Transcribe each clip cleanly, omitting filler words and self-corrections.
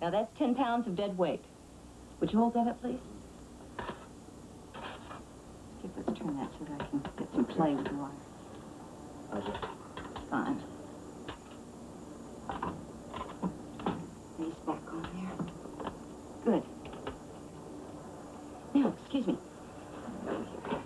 Now, that's 10 pounds of dead weight. Would you hold that up, please? Here, let's turn that so that I can get some play with the wire. How's it? Fine. These back on there. Good. Now, excuse me. Over here.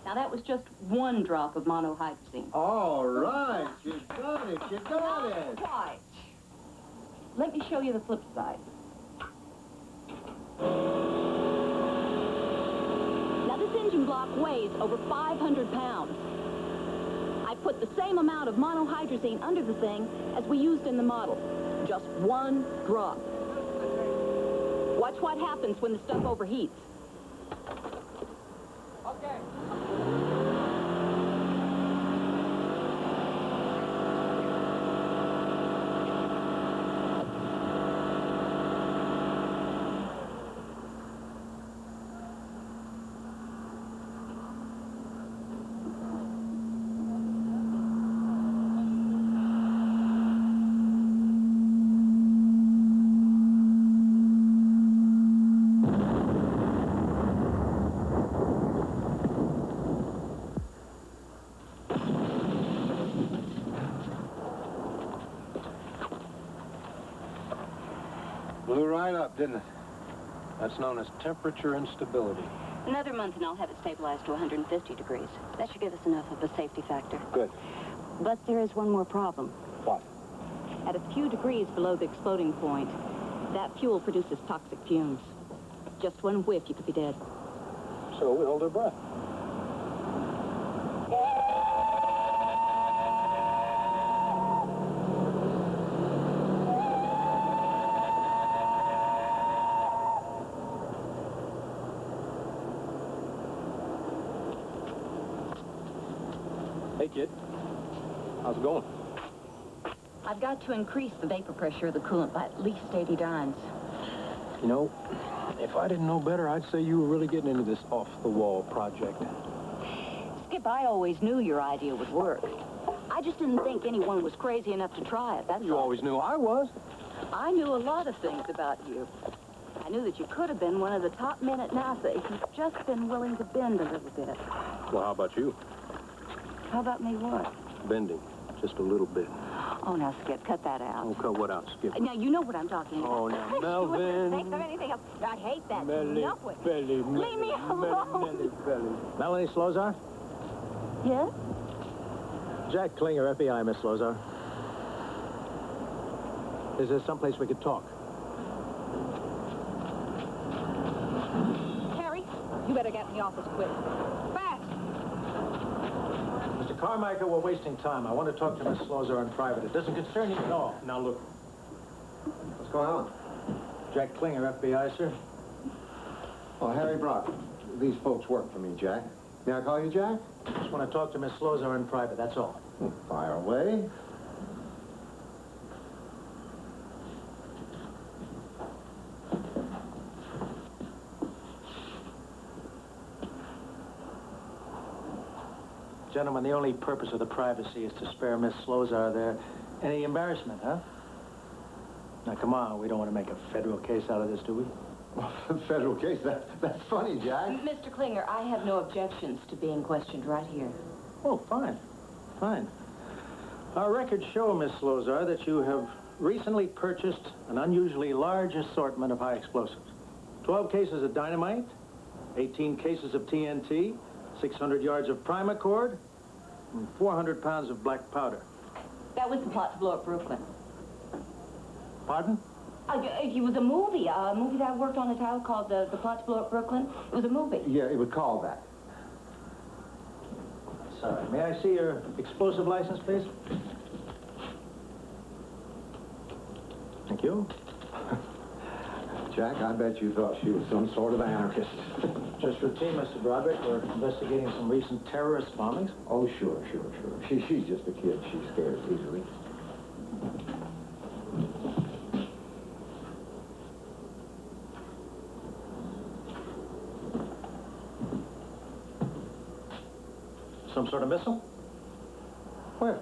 Now, that was just one drop of monohydrazine. All right, you got it, you got it. Not quite. Let me show you the flip side. Now, this engine block weighs over 500 pounds. I put the same amount of monohydrazine under the thing as we used in the model. Just one drop. Watch what happens when the stuff overheats. Okay. Blew right up, didn't it? That's known as temperature instability. Another month and I'll have it stabilized to 150 degrees. That should give us enough of a safety factor. Good. But there is one more problem. What? At a few degrees below the exploding point, that fuel produces toxic fumes. Just one whiff, you could be dead. So we hold our breath. Hey, kid. How's it going? I've got to increase the vapor pressure of the coolant by at least 80 dynes. You know, if I didn't know better, I'd say you were really getting into this off-the-wall project. Skip, I always knew your idea would work. I just didn't think anyone was crazy enough to try it, that's You all. always knew I was. I knew a lot of things about you. I knew that you could have been one of the top men at NASA if you'd just been willing to bend a little bit. Well, how about you? How about me what? Bending. Just a little bit. Oh, now, Skip, cut that out. Oh, cut what out, Skip? Now, you know what I'm talking about. Oh, now, You Melvin. wouldn't think of anything else. I hate that. Melly, Enough with it. belly, Leave me alone. belly. Melanie Slozar? Yes? Jack Klinger, FBI, Miss Slozar. Is there someplace we could talk? Harry, you better get in the office quick. Fast! Mr. Carmichael, we're wasting time. I want to talk to Miss Slozar in private. It doesn't concern you at all. Now, look. What's going on? Jack Klinger, FBI, sir. Oh, Harry Brock. These folks work for me, Jack. May I call you Jack? Just want to talk to Miss Slozar in private, that's all. Fire away. Gentlemen, the only purpose of the privacy is to spare Miss Slozar there any embarrassment, huh? Now, come on, we don't want to make a federal case out of this, do we? Federal case? That's funny, Jack. Mr. Klinger, I have no objections to being questioned right here. Oh, fine. Fine. Our records show, Miss Slozar, that you have recently purchased an unusually large assortment of high explosives. 12 cases of dynamite, 18 cases of TNT, 600 yards of primacord, and 400 pounds of black powder. That was the plot to blow up Brooklyn. Pardon? It was a movie that I worked on a title called The Plot to Blow Up Brooklyn. It was a movie. Yeah, it was called that. Sorry. May I see your explosive license, please? Thank you. Jack, I bet you thought she was some sort of anarchist. Just routine, Mr. Broderick. We're investigating some recent terrorist bombings. Oh, sure. She's just a kid. She scares easily. Some sort of missile? Where?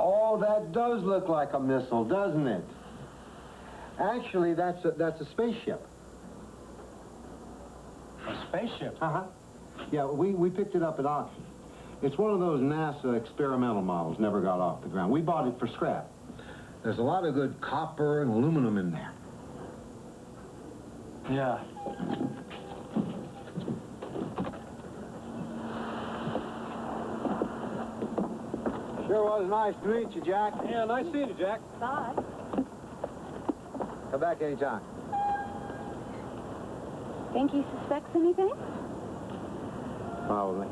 Oh, that does look like a missile, doesn't it? Actually, that's a spaceship. A spaceship? Uh-huh. Yeah, we picked it up at auction. It's one of those NASA experimental models, never got off the ground. We bought it for scrap. There's a lot of good copper and aluminum in there. Yeah. Sure was nice to meet you, Jack. Yeah, nice seeing you, Jack. Bye. Come back anytime. Think he suspects anything? Probably.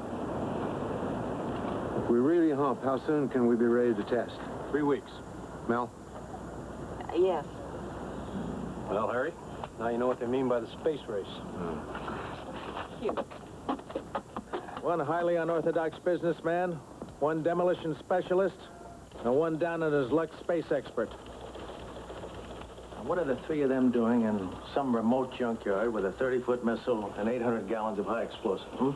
If we really hump, how soon can we be ready to test? 3 weeks. Mel? Yes. Well, Harry, now you know what they mean by the space race. Here. One highly unorthodox businessman, one demolition specialist, and one down on his luck space expert. Now, what are the three of them doing in some remote junkyard with a 30-foot missile and 800 gallons of high explosive?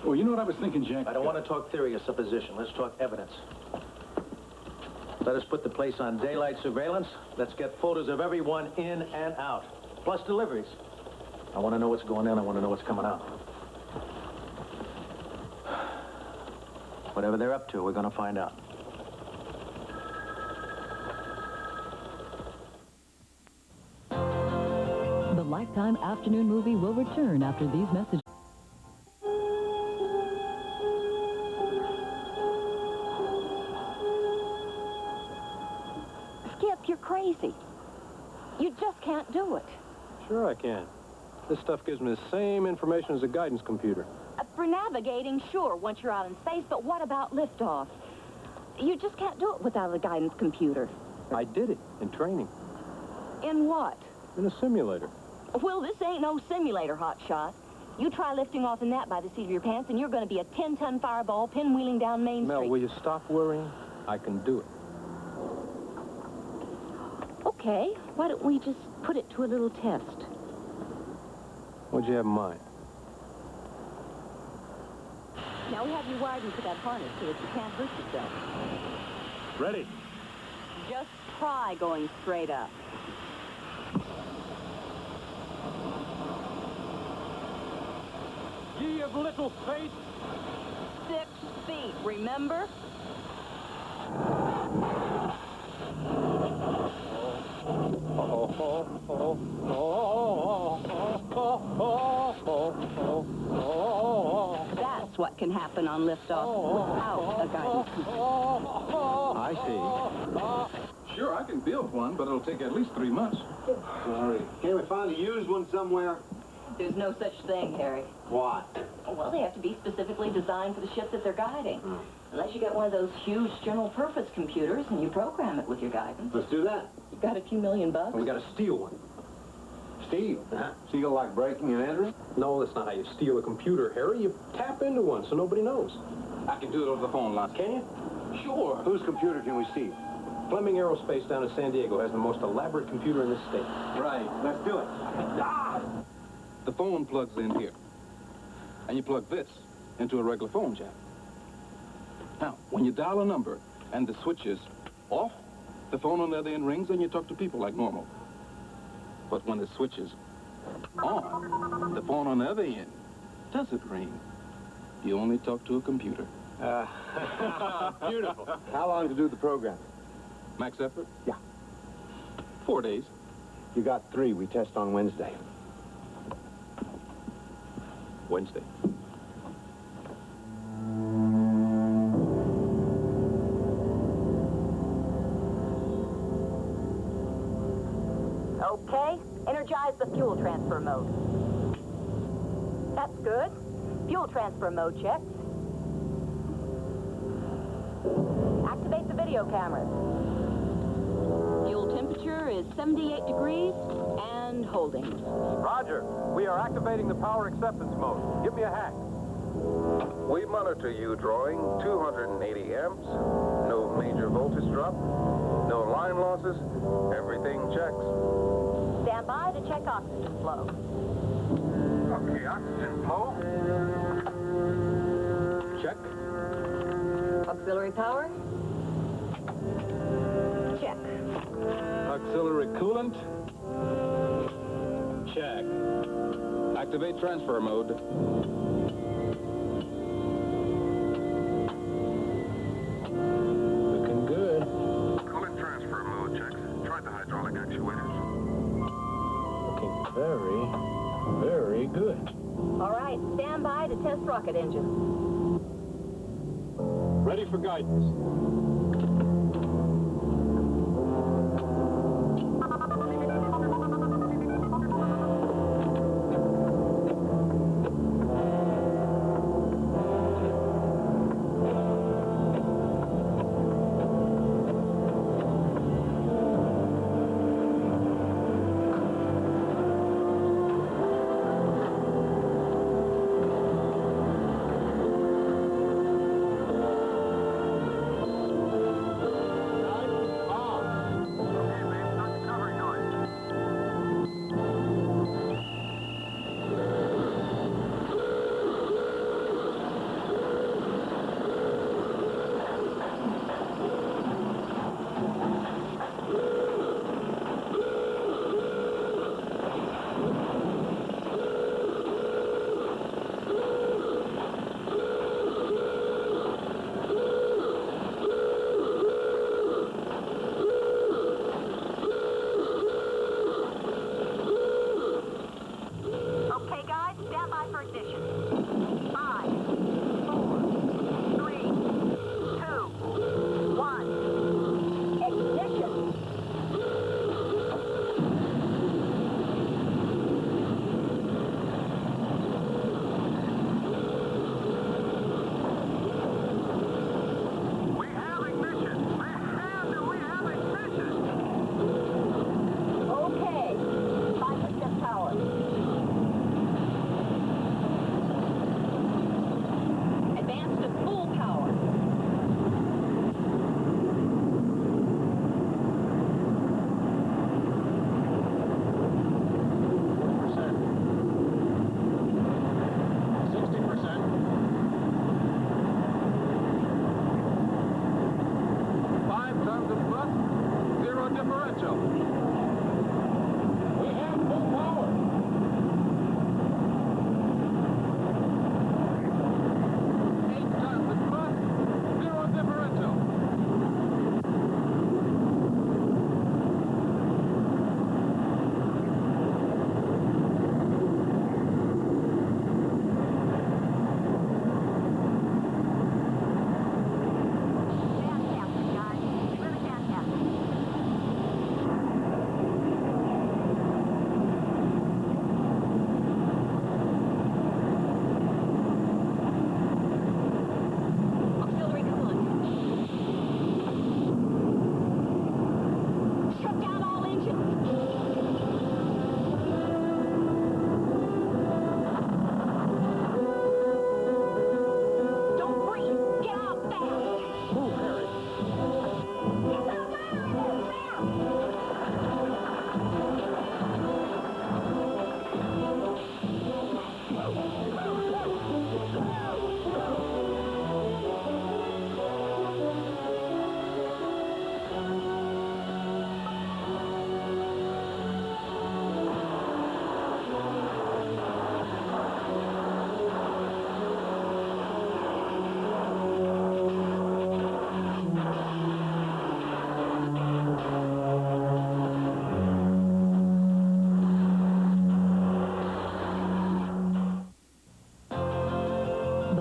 Well, you know what I was thinking, Jack? I don't want to talk theory or supposition. Let's talk evidence. Let us put the place on daylight surveillance. Let's get photos of everyone in and out, plus deliveries. I want to know what's going in. I want to know what's coming out. Whatever they're up to, we're going to find out. The Lifetime afternoon movie will return after these messages. Skip, you're crazy. You just can't do it. Sure I can. This stuff gives me the same information as a guidance computer. For navigating, sure, once you're out in space, but what about liftoff? You just can't do it without a guidance computer. I did it in training, In what? in a simulator. Well, this ain't no simulator, hotshot. You try lifting off in that by the seat of your pants, and you're going to be a 10-ton fireball pinwheeling down Main Mel, Street. will you stop worrying? I can do it. Okay, why don't we just put it to a little test? What'd you have in mind? Now, we have you wired into that harness so that you can't hurt yourself. Ready. Just try going straight up. Ye of little faith. 6 feet, remember? That's what can happen on liftoff without a guidance computer. I see. Sure, I can build one, but it'll take at least 3 months. Sorry. Can't we find a used one somewhere? There's no such thing, Harry. Why? Well, they have to be specifically designed for the ship that they're guiding. Unless you get one of those huge general-purpose computers and you program it with your guidance. Let's do that. You've got a few $1,000,000 bucks. We gotta steal one. Steal? Steal like breaking and entering? No, that's not how you steal a computer, Harry. You tap into one so nobody knows. I can do it over the phone line. Can you? Sure. Whose computer can we steal? Fleming Aerospace down in San Diego has the most elaborate computer in this state. Right. Let's do it. The phone plugs in here. And you plug this into a regular phone jack. Now, when you dial a number and the switch is off, the phone on the other end rings and you talk to people like normal. But when the switch is on, the phone on the other end doesn't ring. You only talk to a computer. Beautiful. How long to do the program? Max effort? Yeah. 4 days. You got 3. We test on Wednesday. Wednesday. Okay, energize the fuel transfer mode. That's good. Fuel transfer mode checked. Activate the video cameras. Fuel temperature is 78 degrees and holding. Roger. We are activating the power acceptance mode. Give me a hack. We monitor you drawing 280 amps, no major voltage drop, no line losses, everything checks. Stand by to check oxygen flow. Okay, oxygen flow. Check. Auxiliary power? Check. Auxiliary coolant? Check. Activate transfer mode. Looking good. Coolant transfer mode checks. Try the hydraulic actuators. Looking very, very good. All right, stand by to test rocket engine. Ready for guidance.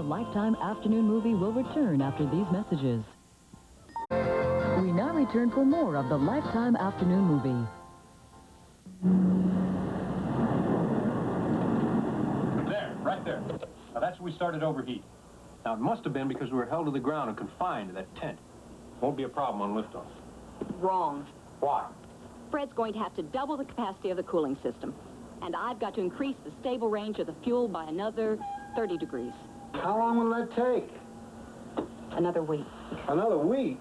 Lifetime afternoon movie will return after these messages. We now return for more of the Lifetime afternoon movie. There, right there. Now that's where we started to overheat. Now it must have been because we were held to the ground and confined to that tent. Won't be a problem on liftoff. Wrong. Why? Fred's going to have to double the capacity of the cooling system. And I've got to increase the stable range of the fuel by another 30 degrees. How long will that take? Another week. Another week?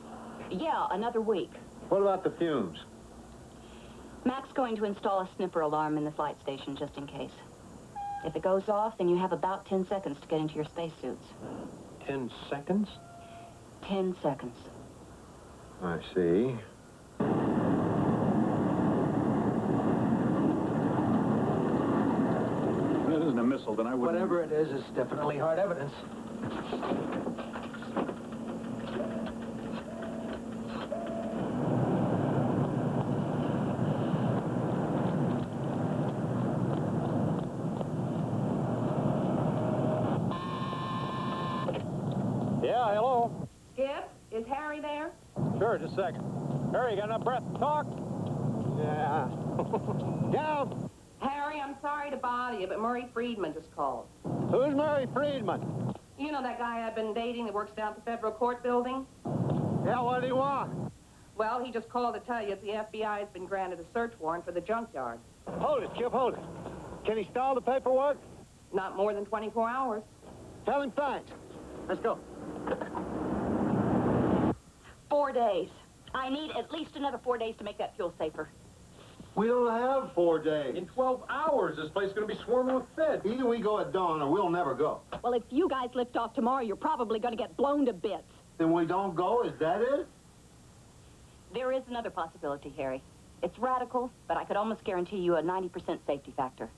Yeah, another week. What about the fumes? Mac's going to install a sniffer alarm in the flight station just in case. If it goes off, then you have about 10 seconds to get into your spacesuits. 10 seconds? 10 seconds. I see. If it isn't a missile, then I wouldn't... Whatever it is, it's definitely hard evidence. Yeah, hello. Skip, is Harry there? Sure, just a second. Harry, you got enough breath to talk? Yeah. Down! Harry, I'm sorry to bother you, but Murray Friedman just called. Who's Murray Friedman? You know that guy I've been dating that works down at the Federal Court building? Yeah, what do you want? Well, he just called to tell you that the FBI has been granted a search warrant for the junkyard. Hold it, Chip, hold it. Can he stall the paperwork? Not more than 24 hours. Tell him thanks. Let's go. 4 days. I need at least another 4 days to make that fuel safer. We don't have 4 days. In 12 hours, this place is going to be swarming with feds. Either we go at dawn or we'll never go. Well, if you guys lift off tomorrow, you're probably going to get blown to bits. Then we don't go, is that it? There is another possibility, Harry. It's radical, but I could almost guarantee you a 90% safety factor.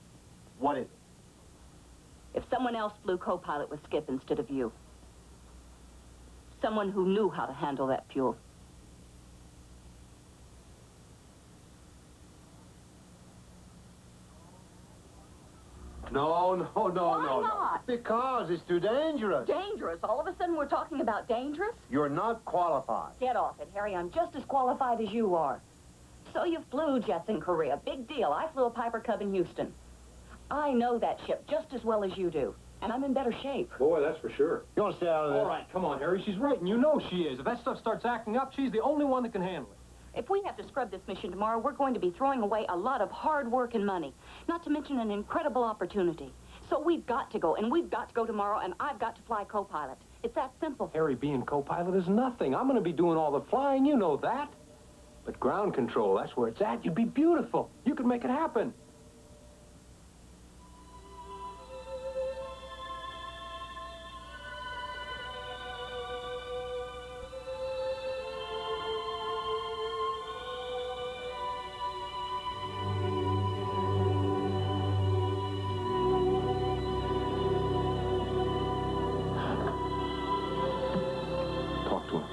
What is it? If someone else flew co-pilot with Skip instead of you. Someone who knew how to handle that fuel. No, Why not? Because it's too dangerous. Dangerous? All of a sudden we're talking about dangerous? You're not qualified. Get off it, Harry. I'm just as qualified as you are. So you flew jets in Korea. Big deal. I flew a Piper Cub in Houston. I know that ship just as well as you do. And I'm in better shape. Boy, that's for sure. You want to stay out of this? All right, come on, Harry. She's right, and you know she is. If that stuff starts acting up, she's the only one that can handle it. If we have to scrub this mission tomorrow, we're going to be throwing away a lot of hard work and money. Not to mention an incredible opportunity. So we've got to go, and we've got to go tomorrow, and I've got to fly co-pilot. It's that simple. Harry, being co-pilot is nothing. I'm going to be doing all the flying, you know that. But ground control, that's where it's at. You'd be beautiful. You could make it happen. Talk to him.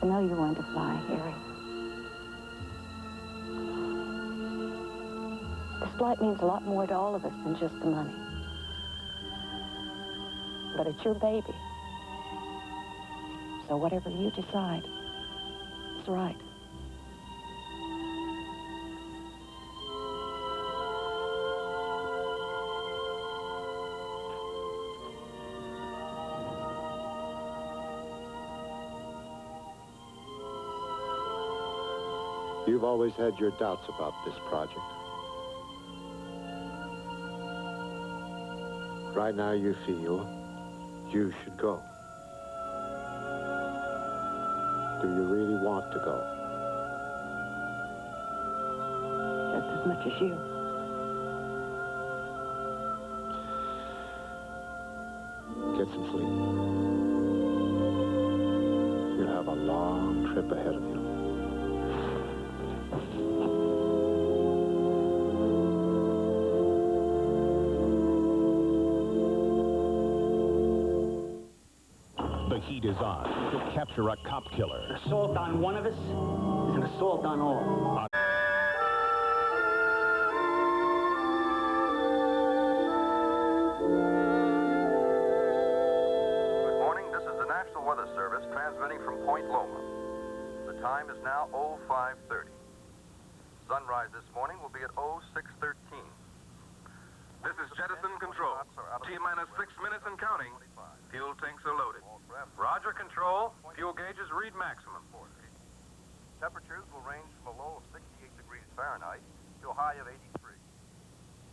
I know you want to fly, Harry. This flight means a lot more to all of us than just the money. But it's your baby. So whatever you decide is right. You've always had your doubts about this project. Right now you feel you should go. Do you really want to go? Just as much as you. Get some sleep. You have a long trip ahead of you. is on to capture a cop killer. Assault on one of us is an assault on all. Good morning. This is the National Weather Service transmitting from Point Loma. The time is now 05:30. Sunrise this morning will be at 06:13. This is Jettison Control. T-minus 6 minutes and counting. Fuel tanks are loaded. Roger, Control. Fuel gauges read maximum. Temperatures will range from a low of 68 degrees Fahrenheit to a high of 83.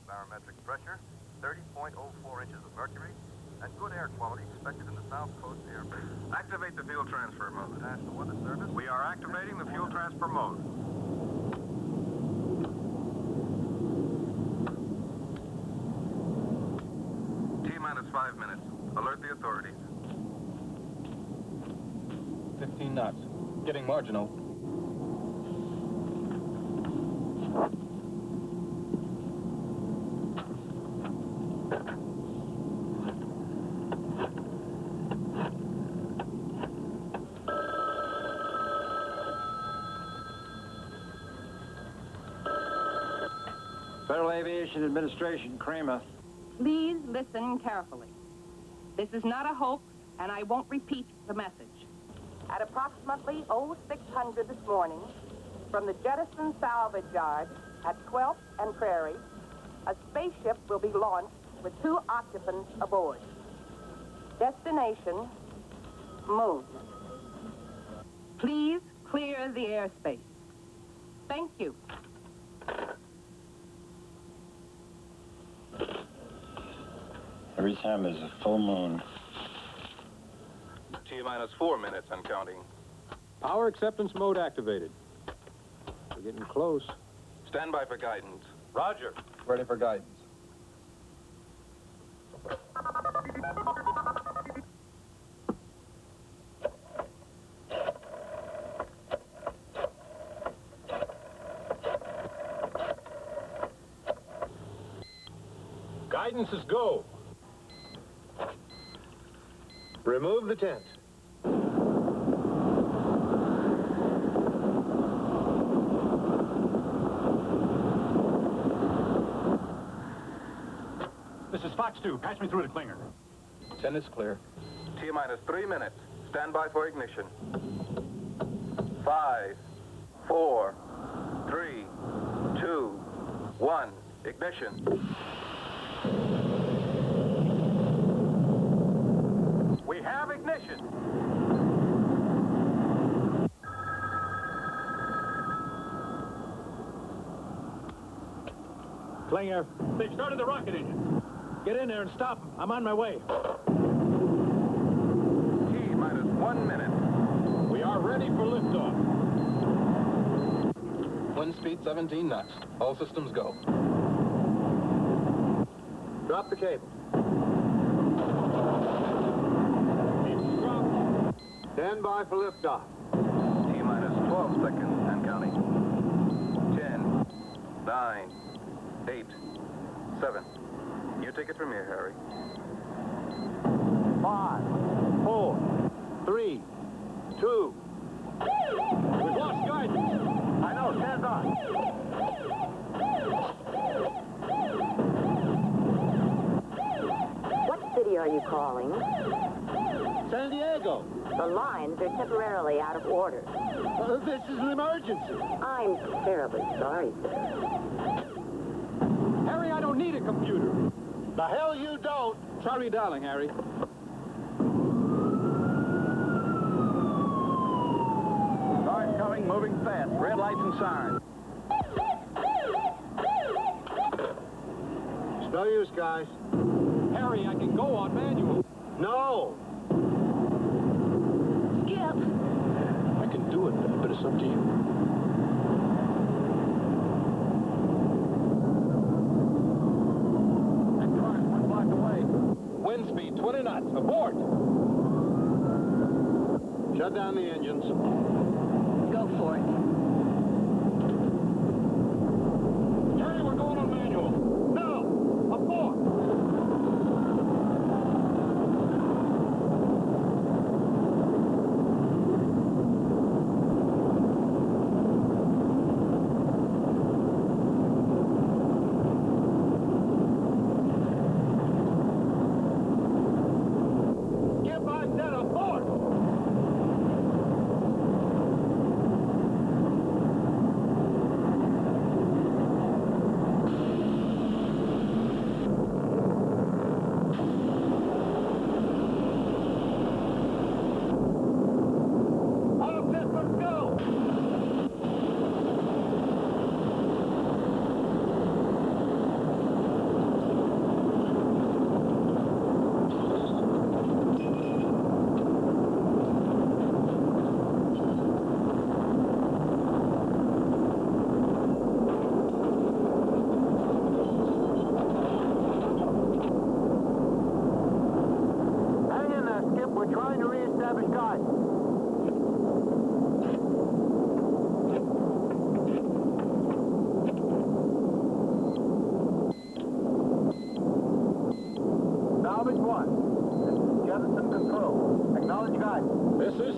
Barometric pressure, 30.04 inches of mercury, and good air quality expected in the South Coast airbase. Activate the fuel transfer mode. National Weather Service. We are activating the fuel transfer mode. T-minus 5 minutes. Alert the authorities. 15 knots. Getting marginal. Federal Aviation Administration, Kramer. Please listen carefully. This is not a hoax, and I won't repeat the message. At approximately 0600 this morning, from the Jettison Salvage Yard at 12th and Prairie, a spaceship will be launched with 2 occupants aboard. Destination, Moon. Please clear the airspace. Thank you. Every time there's a full moon. T-minus 4 minutes and counting. Power acceptance mode activated. We're getting close. Stand by for guidance. Roger. Ready for guidance. Guidance is go. Remove the tent. This is Fox 2. Patch me through to Klinger. 10 is clear. T-minus 3 minutes. Stand by for ignition. 5, 4, 3, 2, 1. Ignition. We have ignition. Klinger, They've started the rocket engine. get in there and stop them. I'm on my way. T-minus 1 minute. We are ready for liftoff. Wind speed 17 knots. All systems go. Drop the cable. Stand by for liftoff. T-minus 12 seconds and counting. 10, 9, 8, 7. You take it from here, Harry. 5, 4, 3, 2. We've lost guidance. I know, stand by. What city are you calling? San Diego. The lines are temporarily out of order. This is an emergency. I'm terribly sorry, sir. Harry, I don't need a computer. The hell you don't. Try redialing, Harry. Cars coming, moving fast. Red lights and sirens. It's no use, guys. Harry, I can go on manual. No. Skip. I can do it, but it's up to you. Wind speed 20 knots. Abort. Shut down the engines. Go for it. Harry, we're going on manual. No! Abort!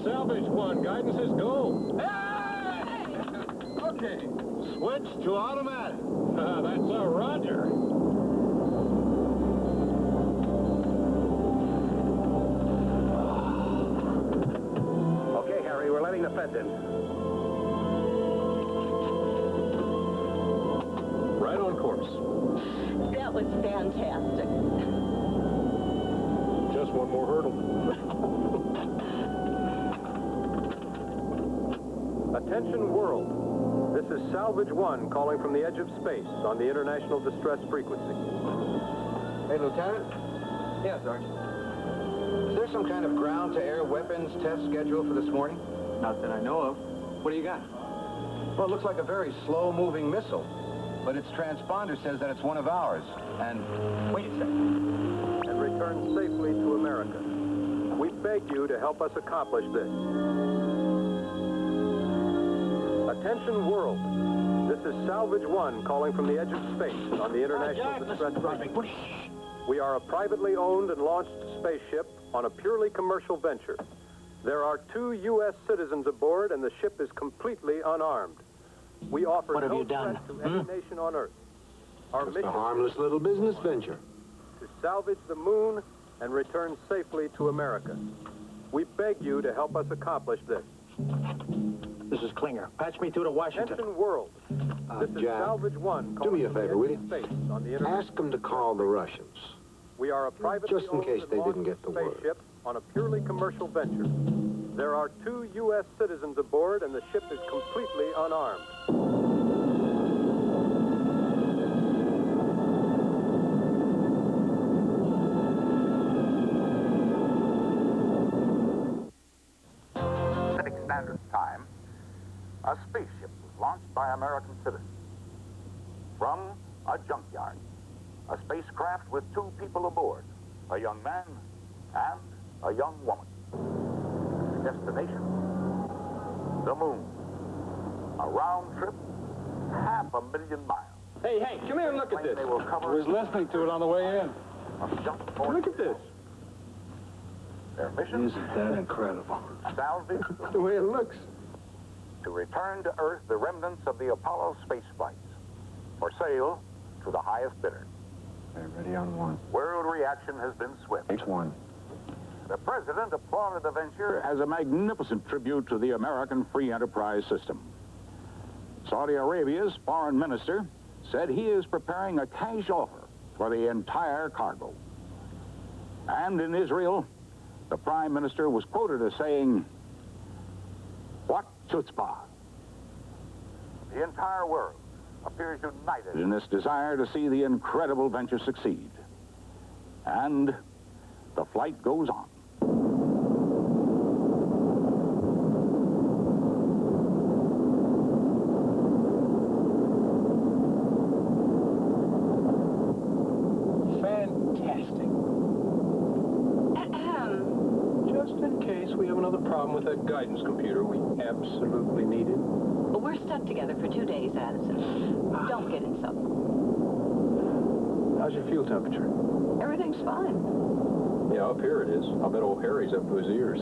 Salvage 1. Guidance is go. Okay. Switch to automatic. That's a Roger. Okay, Harry, we're letting the feds in. Right on course. That was fantastic. Just one more hurdle. Attention world. This is Salvage 1 calling from the edge of space on the International Distress Frequency. Hey, Lieutenant? Yes, Sergeant. Is there some kind of ground-to-air weapons test scheduled for this morning? Not that I know of. What do you got? Well, it looks like a very slow-moving missile, but its transponder says that it's one of ours. And wait a second. And return safely to America. We beg you to help us accomplish this. Attention world. This is Salvage 1 calling from the edge of space on the International Distress Frequency. We are a privately owned and launched spaceship on a purely commercial venture. There are 2 U.S. citizens aboard, and the ship is completely unarmed. We offer no threat to any nation on Earth. Our mission a harmless little business venture. to salvage the moon and return safely to America. We beg you to help us accomplish this. This is Klinger. Patch me through to Washington. Attention world. This is Jack, Salvage 1 do me a calling from the favor, edge will of you? space on the International Ask them to call the Russians. We are a privately Just in case owned they and didn't launched get the word. spaceship on a purely commercial venture. There are 2 U.S. citizens aboard, and the ship is completely unarmed. Pacific Standard Time, a spaceship was launched by American citizens from a junkyard. A spacecraft with 2 people aboard, a young man and a young woman. Destination, the moon. A round trip, 500,000 miles. Hey, come here and look at this. They will cover I was listening to it on the way in. Look at this. Their mission, Isn't that incredible? salvage The way it looks. to return to Earth the remnants of the Apollo space flights for sale to the highest bidder. Okay, ready on 1. World reaction has been swift. H1. The president applauded the venture as a magnificent tribute to the American free enterprise system. Saudi Arabia's foreign minister said he is preparing a cash offer for the entire cargo. And in Israel, the prime minister was quoted as saying, "What chutzpah." The entire world appears united in this desire to see the incredible venture succeed. And the flight goes on. Fantastic. Just in case we have another problem with that guidance computer we absolutely needed. Well, we're stuck together for 2 days, Addison. Don't get insulted. How's your fuel temperature? Everything's fine. Yeah, up here it is. I'll bet old Harry's up to his ears.